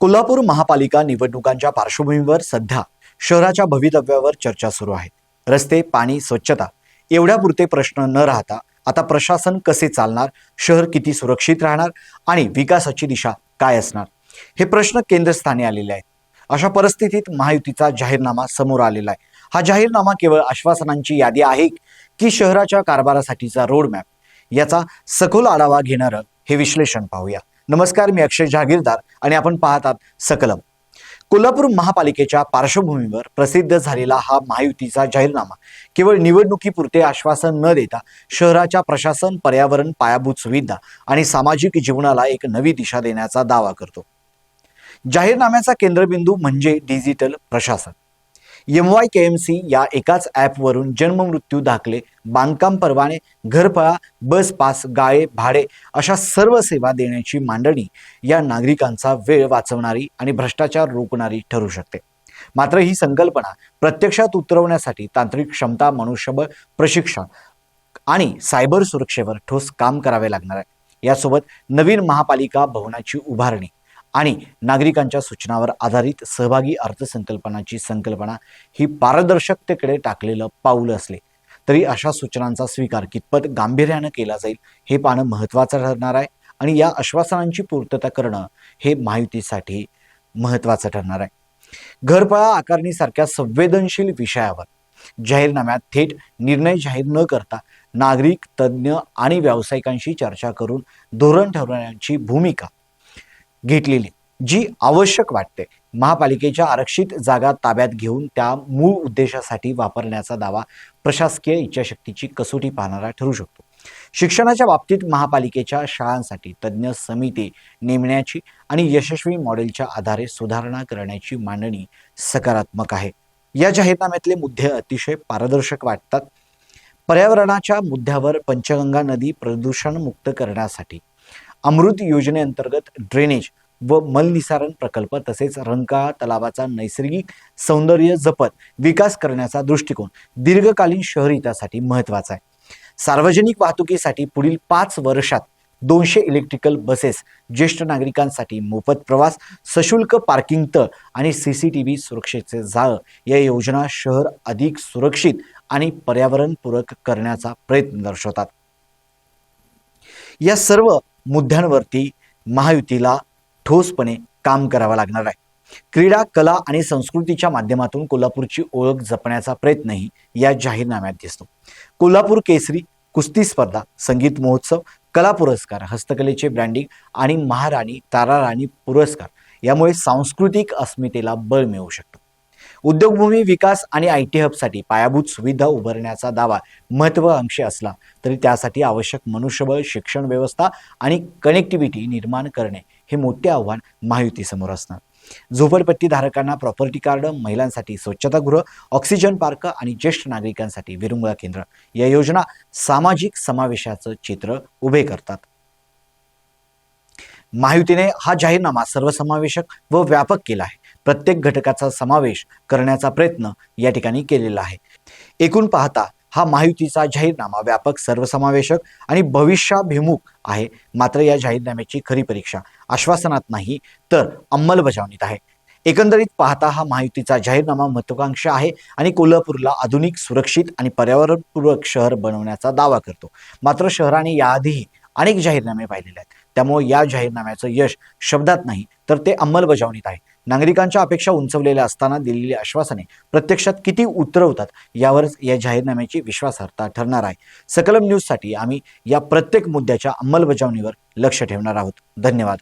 कोल्हापूर महापालिका निवडणुकांच्या पार्श्वभूमीवर सध्या शहराच्या भवितव्यावर चर्चा सुरू आहे। रस्ते, पाणी, स्वच्छता एवढ्यापुरते प्रश्न न राहता आता प्रशासन कसे चालणार, शहर किती सुरक्षित राहणार आणि विकासाची दिशा काय असणार, हे प्रश्न केंद्रस्थानी आलेले आहेत। अशा परिस्थितीत महायुतीचा जाहीरनामा समोर आलेला आहे। हा जाहीरनामा केवळ आश्वासनांची यादी आहे की शहराच्या कारभारासाठीचा रोडमॅप, याचा सखोल आढावा घेणारं हे विश्लेषण पाहूया। नमस्कार, मी अक्षय जहागीरदार आणि आपण पाहत आहात सकलम। कोल्हापूर महापालिकेच्या पार्श्वभूमीवर प्रसिद्ध झालेला हा महायुतीचा जाहीरनामा केवळ निवडणुकीपुरते आश्वासन न देता शहराच्या प्रशासन, पर्यावरण, पायाभूत सुविधा आणि सामाजिक जीवनाला एक नवी दिशा देण्याचा दावा करतो। जाहीरनाम्याचा केंद्रबिंदू म्हणजे डिजिटल प्रशासन। MYKMC या एकाच ॲपवरून जन्म, मृत्यू दाखले, बांधकाम परवाने, घरपळा, बस पास, गाळे, भाडे अशा सर्व सेवा देण्याची मांडणी या नागरिकांचा वेळ वाचवणारी आणि भ्रष्टाचार रोखणारी ठरू शकते। मात्र ही संकल्पना प्रत्यक्षात उतरवण्यासाठी तांत्रिक क्षमता, मनुष्यबळ, प्रशिक्षण आणि सायबर सुरक्षेवर ठोस काम करावे लागणार आहे। यासोबत नवीन महापालिका भवनाची उभारणी आणि नागरिकांच्या सूचनावर आधारित सहभागी अर्थसंकल्पनाची संकल्पना ही पारदर्शकतेकडे टाकलेलं पाऊल असले तरी अशा सूचनांचा स्वीकार कितपत गांभीर्यानं केला जाईल हे पाहणं महत्त्वाचं ठरणार आहे आणि या आश्वासनांची पूर्तता करणं हे महायुतीसाठी महत्त्वाचं ठरणार आहे। घरपळा आकारणीसारख्या संवेदनशील विषयावर जाहीरनाम्यात थेट निर्णय जाहीर न करता नागरिक, तज्ज्ञ आणि व्यावसायिकांशी चर्चा करून धोरण ठरवण्याची भूमिका घेतलेली जी आवश्यक वाटते। महापालिकेच्या आरक्षित जागा ताब्यात घेऊन त्या मूळ उद्देशासाठी वापरण्याचा दावा प्रशासकीय इच्छाशक्तीची कसोटी पाहणारा ठरू शकतो। शिक्षणाच्या बाबतीत महापालिकेच्या शाळांसाठी तज्ज्ञ समिती नेमण्याची आणि यशस्वी मॉडेलच्या आधारे सुधारणा करण्याची मांडणी सकारात्मक आहे। या जाहीरनाम्यातले मुद्दे अतिशय पारदर्शक वाटतात। पर्यावरणाच्या मुद्द्यावर पंचगंगा नदी प्रदूषण मुक्त करण्यासाठी अमृत योजनेअंतर्गत ड्रेनेज व मलनिसारण प्रकल्प तसेच रंकाळा तलावाचा नैसर्गिक सौंदर्य जपत विकास करण्याचा दृष्टिकोन दीर्घकालीन शहर हितासाठी महत्त्वाचा आहे। सार्वजनिक वाहतुकीसाठी पुढील 5 वर्षात 200 इलेक्ट्रिकल बसेस, ज्येष्ठ नागरिकांसाठी मोफत प्रवास, सशुल्क पार्किंग तळ आणि CCTV सुरक्षेचे जाळं या योजना शहर अधिक सुरक्षित आणि पर्यावरणपूरक करण्याचा प्रयत्न दर्शवतात। या सर्व मुद्द्यांवरती महायुतीला ठोसपणे काम करावं लागणार आहे। क्रीडा, कला आणि संस्कृतीच्या माध्यमातून कोल्हापूरची ओळख जपण्याचा प्रयत्नही या जाहीरनाम्यात दिसतो। कोल्हापूर केसरी, कुस्ती स्पर्धा, संगीत महोत्सव, कला पुरस्कार, हस्तकलेचे ब्रँडिंग आणि महाराणी, ताराराणी पुरस्कार यामुळे सांस्कृतिक अस्मितेला बळ मिळू शकतं। उद्योगभूमी विकास आणि IT हबसाठी पायाभूत सुविधा उभारण्याचा दावा महत्त्वाकांक्षी असला तरी त्यासाठी आवश्यक मनुष्यबळ, शिक्षण व्यवस्था आणि कनेक्टिव्हिटी निर्माण करणे हे मोठे आव्हान महायुतीसमोर असणार। झोपडपट्टी धारकांना प्रॉपर्टी कार्ड, महिलांसाठी स्वच्छतागृह, ऑक्सिजन पार्क आणि ज्येष्ठ नागरिकांसाठी विरंगुळा केंद्र या योजना सामाजिक समावेशाचं चित्र उभे करतात। महायुतीने हा जाहीरनामा सर्वसमावेशक व व्यापक केला आहे। प्रत्येक घटकाचा समावेश करण्याचा प्रयत्न या ठिकाणी केलेला आहे। एकूण पाहता हा महायुतीचा जाहीरनामा व्यापक, सर्वसमावेशक आणि भविष्याभिमुख आहे। मात्र या जाहीरनाम्याची खरी परीक्षा आश्वासनात नाही तर अंमलबजावणीत आहे। एकंदरीत पाहता हा महायुतीचा जाहीरनामा महत्त्वाकांक्षी आहे आणि कोल्हापूरला आधुनिक, सुरक्षित आणि पर्यावरणपूरक शहर बनवण्याचा दावा करतो। मात्र शहराने याआधीही अनेक जाहीरनामे पाहिलेले आहेत, त्यामुळे या जाहीरनाम्याचं यश शब्दात नाही तर ते अंमलबजावणीत आहे। नागरिकांच्या अपेक्षा उंचवलेल्या असताना दिलेली आश्वासने प्रत्यक्षात किती उतरवतात यावरच या जाहीरनाम्याची विश्वासार्हता ठरणार आहे। सकलम न्यूजसाठी आम्ही या प्रत्येक मुद्द्याच्या अंमलबजावणीवर लक्ष ठेवणार आहोत। धन्यवाद।